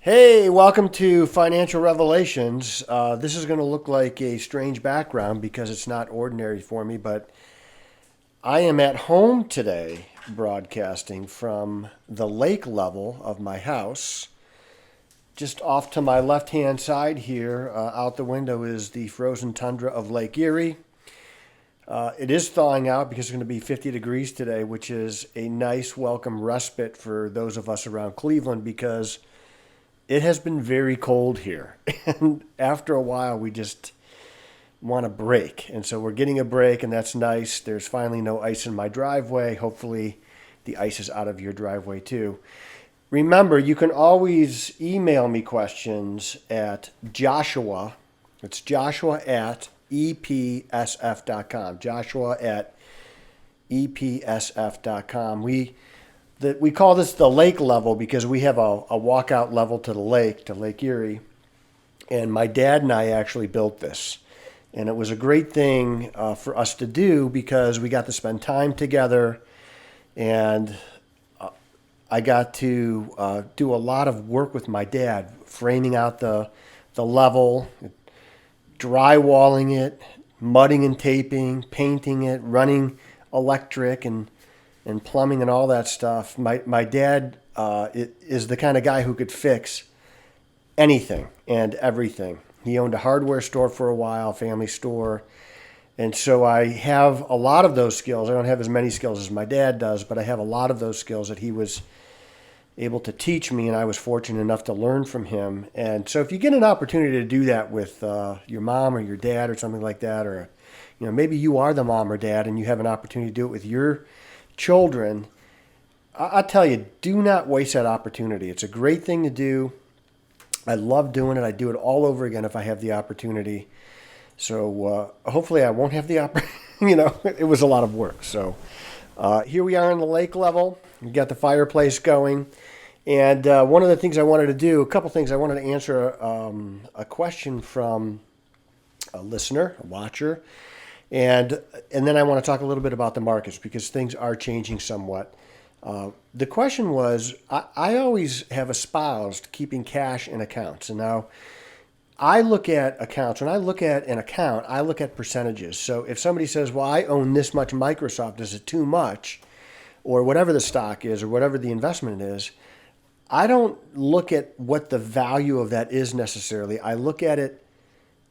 Hey, welcome to Financial Revelations. This is going to look like a strange background because it's not ordinary for me, but I am at home today broadcasting from the lake level of my house. Just off to my left hand side here, out the window, is the frozen tundra of Lake Erie. It is thawing out because it's going to be 50 degrees today, which is a nice welcome respite for those of us around Cleveland because it has been very cold here. And after a while, we just want a break. And so we're getting a break, and that's nice. There's finally no ice in my driveway. Hopefully, the ice is out of your driveway too. Remember, you can always email me questions at Joshua. It's Joshua at epsf.com. Joshua at epsf.com. We call this the lake level because we have a walkout level to Lake Erie. And my dad and I actually built this. And it was a great thing for us to do because we got to spend time together. And I got to do a lot of work with my dad, framing out the level, drywalling it, mudding and taping, painting it, running electric and plumbing and all that stuff. My dad is the kind of guy who could fix anything and everything. He owned a hardware store for a while, family store. And so I have a lot of those skills. I don't have as many skills as my dad does, but I have a lot of those skills that he was able to teach me, and I was fortunate enough to learn from him. And so if you get an opportunity to do that with your mom or your dad or something like that, or maybe you are the mom or dad and you have an opportunity to do it with your children, I tell you, do not waste that opportunity. It's a great thing to do. I love doing it. I do it all over again if I have the opportunity. So hopefully I won't have the opportunity. It was a lot of work. So here we are on the lake level. We got the fireplace going. And one of the things I wanted to do, a couple things I wanted to answer a question from a listener, a watcher. And then I want to talk a little bit about the markets because things are changing somewhat. The question was, I always have espoused keeping cash in accounts. And now I look at accounts. When I look at an account, I look at percentages. So if somebody says, well, I own this much Microsoft, is it too much? Or whatever the stock is or whatever the investment is, I don't look at what the value of that is necessarily. I look at it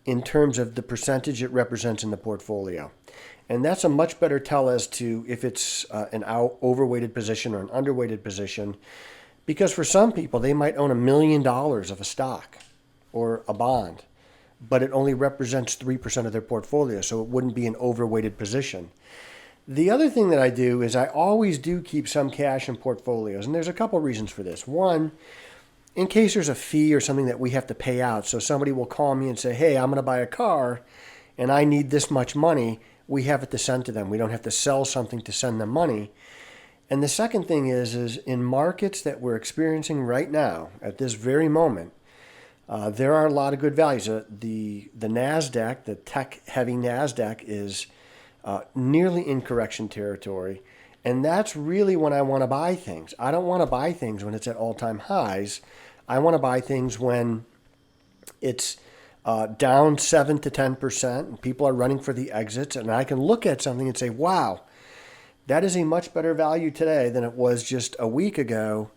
in terms of the percentage it represents in the portfolio. And that's a much better tell as to if it's an overweighted position or an underweighted position. Because for some people, they might own $1 million of a stock or a bond, but it only represents 3% of their portfolio, so it wouldn't be an overweighted position. The other thing that I do is I always do keep some cash in portfolios, and there's a couple reasons for this. One, in case there's a fee or something that we have to pay out. So somebody will call me and say, hey, I'm going to buy a car and I need this much money. We have it to send to them. We don't have to sell something to send them money. And the second thing is in markets that we're experiencing right now, at this very moment, there are a lot of good values. The NASDAQ, the tech-heavy NASDAQ, is nearly in correction territory. And that's really when I want to buy things. I don't want to buy things when it's at all-time highs. I want to buy things when it's down 7 to 10% and people are running for the exits. And I can look at something and say, wow, that is a much better value today than it was just a week ago.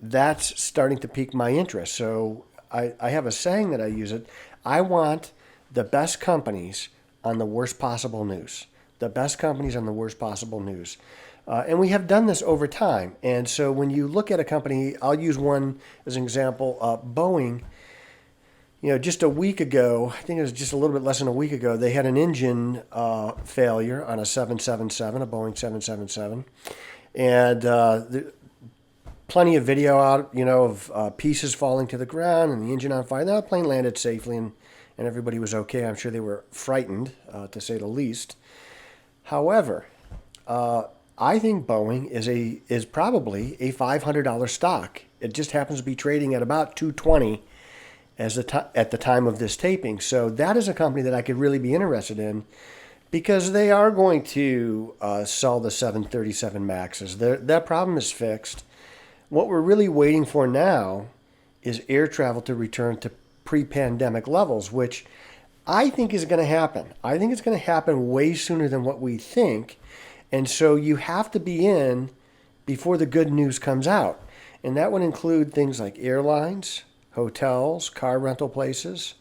That's starting to pique my interest. So I have a saying that I use it. I want the best companies on the worst possible news. The best companies on the worst possible news. And we have done this over time. And so when you look at a company, I'll use one as an example, Boeing. Just a week ago, I think it was just a little bit less than a week ago, they had an engine failure on a 777, a Boeing 777. And plenty of video out, of pieces falling to the ground and the engine on fire. The plane landed safely and everybody was okay. I'm sure they were frightened, to say the least. However, I think Boeing is probably a $500 stock. It just happens to be trading at about $220 at the time of this taping. So that is a company that I could really be interested in because they are going to sell the 737 MAXs. That problem is fixed. What we're really waiting for now is air travel to return to pre-pandemic levels, which I think is going to happen. I think it's going to happen way sooner than what we think. And so you have to be in before the good news comes out. And that would include things like airlines, hotels, car rental places,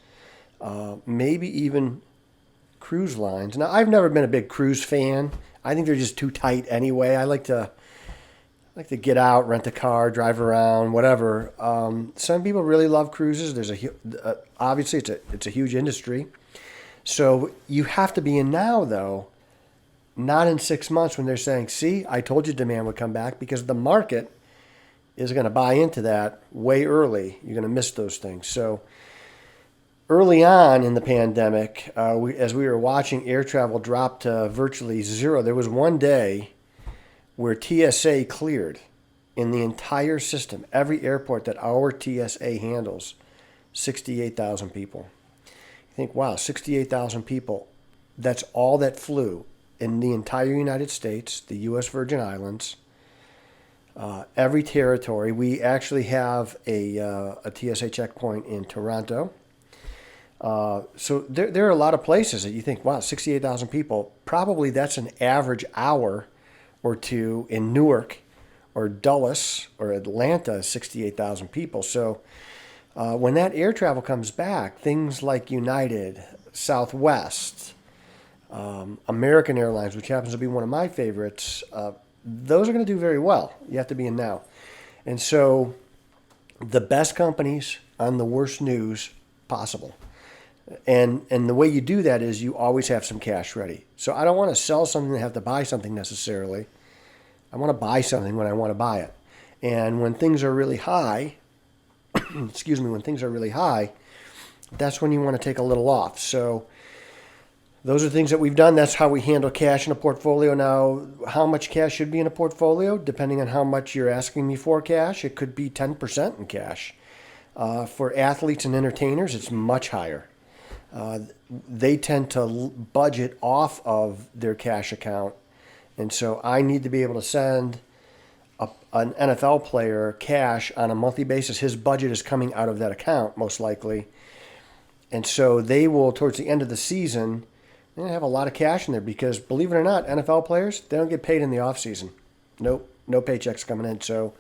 maybe even cruise lines. Now, I've never been a big cruise fan. I think they're just too tight anyway. I like to get out, rent a car, drive around, whatever. Some people really love cruises. Obviously it's a huge industry. So you have to be in now, though, not in 6 months when they're saying, "See, I told you demand would come back," because the market is going to buy into that way early. You're going to miss those things. So early on in the pandemic, as we were watching air travel drop to virtually zero, there was one day where TSA cleared in the entire system, every airport that our TSA handles, 68,000 people. You think, wow, 68,000 people, that's all that flew in the entire United States, the U.S. Virgin Islands, every territory. We actually have a TSA checkpoint in Toronto. So there are a lot of places that you think, wow, 68,000 people, probably that's an average hour or two in Newark or Dulles or Atlanta, 68,000 people. So when that air travel comes back, things like United, Southwest, American Airlines, which happens to be one of my favorites, those are going to do very well. You have to be in now. And so the best companies on the worst news possible. And the way you do that is you always have some cash ready. So I don't want to sell something and have to buy something necessarily. I want to buy something when I want to buy it. And when things are really high, when things are really high, that's when you want to take a little off. So those are things that we've done. That's how we handle cash in a portfolio. Now, how much cash should be in a portfolio? Depending on how much you're asking me for cash, it could be 10% in cash. For athletes and entertainers, it's much higher. They tend to budget off of their cash account. And so I need to be able to send an NFL player cash on a monthly basis. His budget is coming out of that account, most likely. And so they will, towards the end of the season, they have a lot of cash in there because, believe it or not, NFL players, they don't get paid in the offseason. Nope, no paychecks coming in. So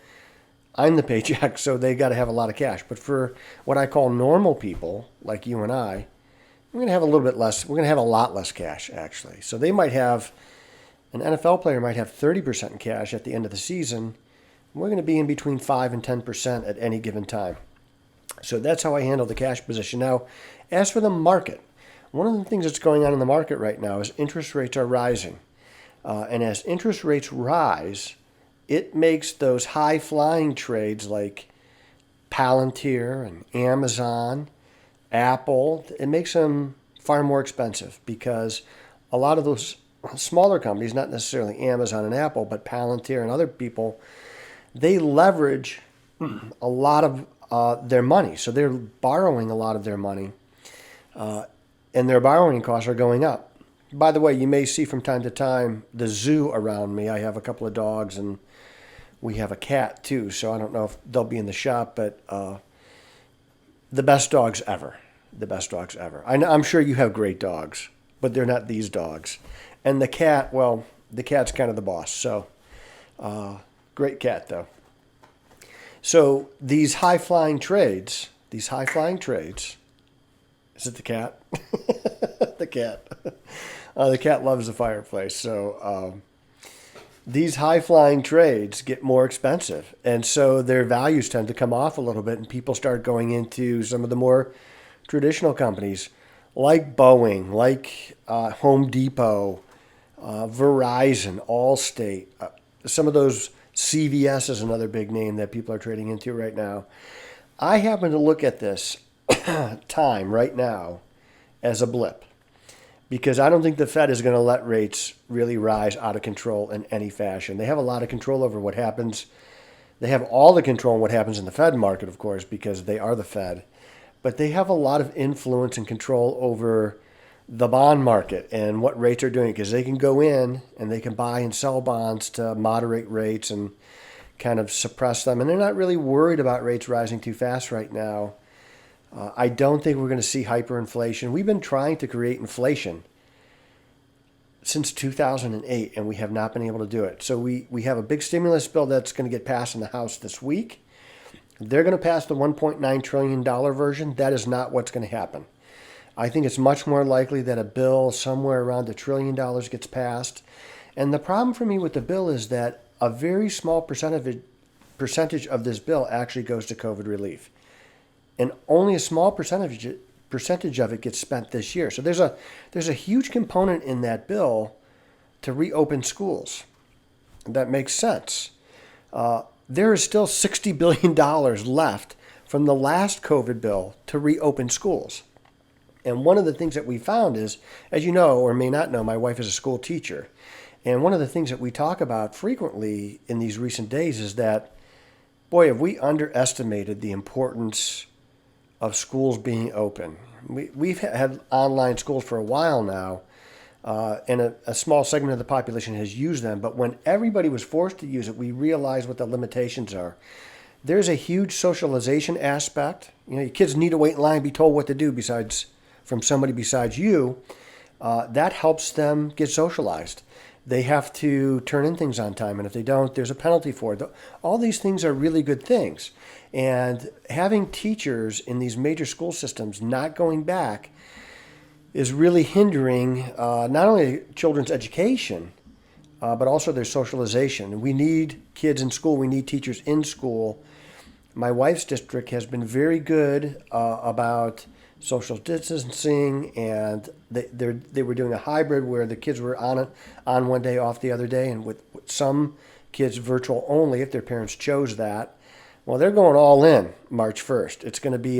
I'm the paycheck, so they got to have a lot of cash. But for what I call normal people, like you and I, we're going to have a little bit less. We're going to have a lot less cash, actually. So they might have, an NFL player might have 30% in cash at the end of the season. We're going to be in between 5 and 10% at any given time. So that's how I handle the cash position. Now, as for the market, one of the things that's going on in the market right now is interest rates are rising. And as interest rates rise, it makes those high-flying trades like Palantir and Amazon, Apple, it makes them far more expensive because a lot of those smaller companies, not necessarily Amazon and Apple, but Palantir and other people, they leverage a lot of their money. So they're borrowing a lot of their money, and their borrowing costs are going up. By the way, you may see from time to time the zoo around me. I have a couple of dogs, and we have a cat too, so I don't know if they'll be in the shop, but the best dogs ever. The best dogs ever. I'm sure you have great dogs, but they're not these dogs. And the cat, well, the cat's kind of the boss. So, great cat, though. So these high-flying trades, is it the cat? The cat. The cat loves the fireplace. So these high-flying trades get more expensive. And so their values tend to come off a little bit, and people start going into some of the more traditional companies like Boeing, like Home Depot, Verizon, Allstate, some of those. CVS is another big name that people are trading into right now. I happen to look at this time right now as a blip because I don't think the Fed is going to let rates really rise out of control in any fashion. They have a lot of control over what happens. They have all the control on what happens in the Fed market, of course, because they are the Fed. But they have a lot of influence and control over the bond market and what rates are doing because they can go in and they can buy and sell bonds to moderate rates and kind of suppress them. And they're not really worried about rates rising too fast right now. I don't think we're going to see hyperinflation. We've been trying to create inflation since 2008, and we have not been able to do it. So we have a big stimulus bill that's going to get passed in the House this week. They're going to pass the $1.9 trillion version. That is not what's going to happen. I think it's much more likely that a bill somewhere around $1 trillion gets passed. And the problem for me with the bill is that a very small percentage of this bill actually goes to COVID relief. And only a small percentage of it gets spent this year. So there's a huge component in that bill to reopen schools. That makes sense. There is still $60 billion left from the last COVID bill to reopen schools. And one of the things that we found is, as you know or may not know, my wife is a school teacher. And one of the things that we talk about frequently in these recent days is that, boy, have we underestimated the importance of schools being open. We've had online schools for a while now, and a small segment of the population has used them. But when everybody was forced to use it, we realized what the limitations are. There's a huge socialization aspect. You know, your kids need to wait in line and be told what to do from somebody besides you. That helps them get socialized. They have to turn in things on time, and if they don't, there's a penalty for it. All these things are really good things. And having teachers in these major school systems not going back is really hindering not only children's education, but also their socialization. We need kids in school. We need teachers in school. My wife's district has been very good about social distancing, and they were doing a hybrid where the kids were on one day, off the other day, and with some kids virtual only if their parents chose that. Well, they're going all in March 1st. It's going to be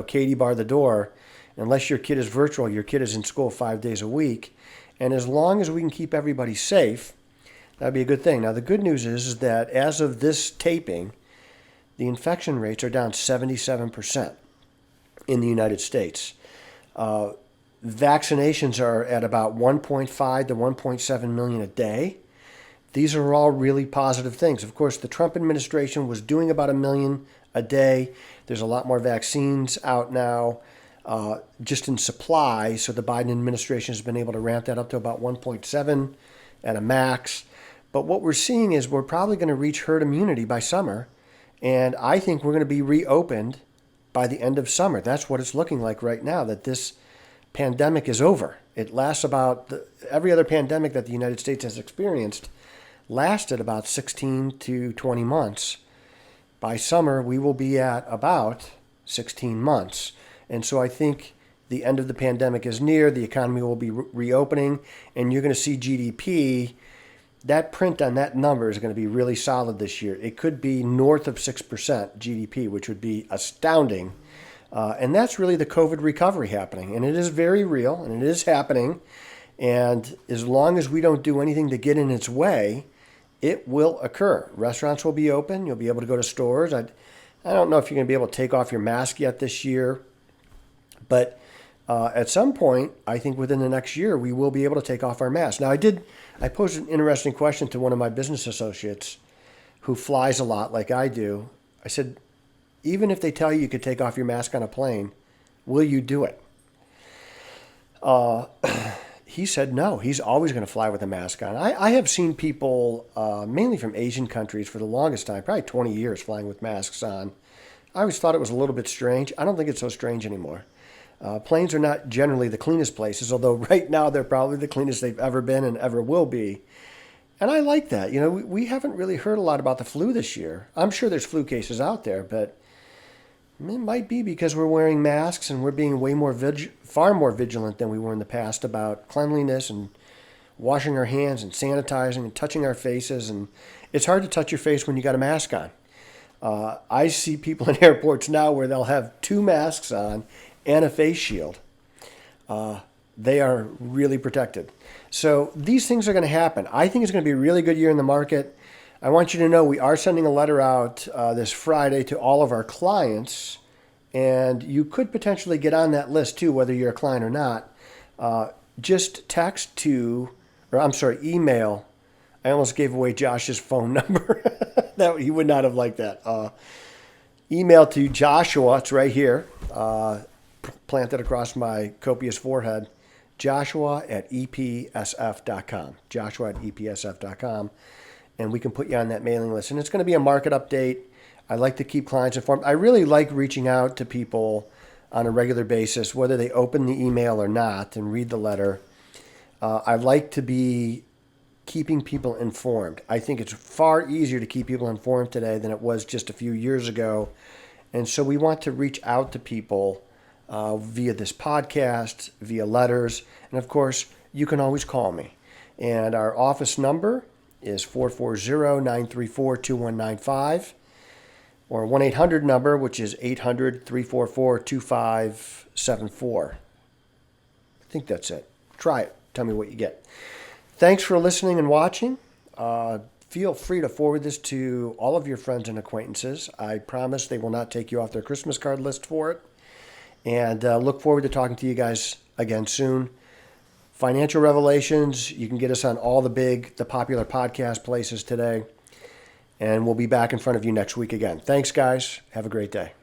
Katie bar the door. Unless your kid is virtual, your kid is in school 5 days a week. And as long as we can keep everybody safe, that'd be a good thing. Now, the good news is that as of this taping, the infection rates are down 77% in the United States. Vaccinations are at about 1.5 to 1.7 million a day. These are all really positive things. Of course, the Trump administration was doing about 1 million a day. There's a lot more vaccines out now just in supply. So the Biden administration has been able to ramp that up to about 1.7 at a max. But what we're seeing is we're probably going to reach herd immunity by summer. And I think we're going to be reopened by the end of summer. That's what it's looking like right now, that this pandemic is over. It lasts about every other pandemic that the United States has experienced lasted about 16 to 20 months. By summer, we will be at about 16 months. And so I think the end of the pandemic is near, the economy will be reopening, and you're going to see GDP. That print on that number is going to be really solid this year. It could be north of 6% GDP, which would be astounding. And that's really the COVID recovery happening. And it is very real, and it is happening. And as long as we don't do anything to get in its way, it will occur. Restaurants will be open. You'll be able to go to stores. I don't know if you're going to be able to take off your mask yet this year. But at some point, I think within the next year, we will be able to take off our mask. Now, I posed an interesting question to one of my business associates who flies a lot like I do. I said, even if they tell you could take off your mask on a plane, will you do it? He said no. He's always going to fly with a mask on. I have seen people, mainly from Asian countries for the longest time, probably 20 years, flying with masks on. I always thought it was a little bit strange. I don't think it's so strange anymore. Planes are not generally the cleanest places, although right now they're probably the cleanest they've ever been and ever will be. And I like that. You know, we haven't really heard a lot about the flu this year. I'm sure there's flu cases out there, but it might be because we're wearing masks and we're being far more vigilant than we were in the past about cleanliness and washing our hands and sanitizing and touching our faces. And it's hard to touch your face when you got a mask on. I see people in airports now where they'll have 2 masks on and a face shield. They are really protected. So these things are going to happen. I think it's going to be a really good year in the market. I want you to know we are sending a letter out this Friday to all of our clients, and you could potentially get on that list too, whether you're a client or not. Just email. I almost gave away Josh's phone number. That he would not have liked that. Email to Joshua. It's right here, planted across my copious forehead. Joshua@epsf.com. Joshua@epsf.com. And we can put you on that mailing list. And it's going to be a market update. I like to keep clients informed. I really like reaching out to people on a regular basis, whether they open the email or not and read the letter. I like to be keeping people informed. I think it's far easier to keep people informed today than it was just a few years ago. And so we want to reach out to people via this podcast, via letters. And of course, you can always call me. And our office number is 440-934-2195 or 1-800 number, which is 800-344-2574. I think that's it. Try it. Tell me what you get. Thanks for listening and watching. Feel free to forward this to all of your friends and acquaintances. I promise they will not take you off their Christmas card list for it. And look forward to talking to you guys again soon. Financial Revelations, you can get us on all the popular podcast places today. And we'll be back in front of you next week again. Thanks, guys. Have a great day.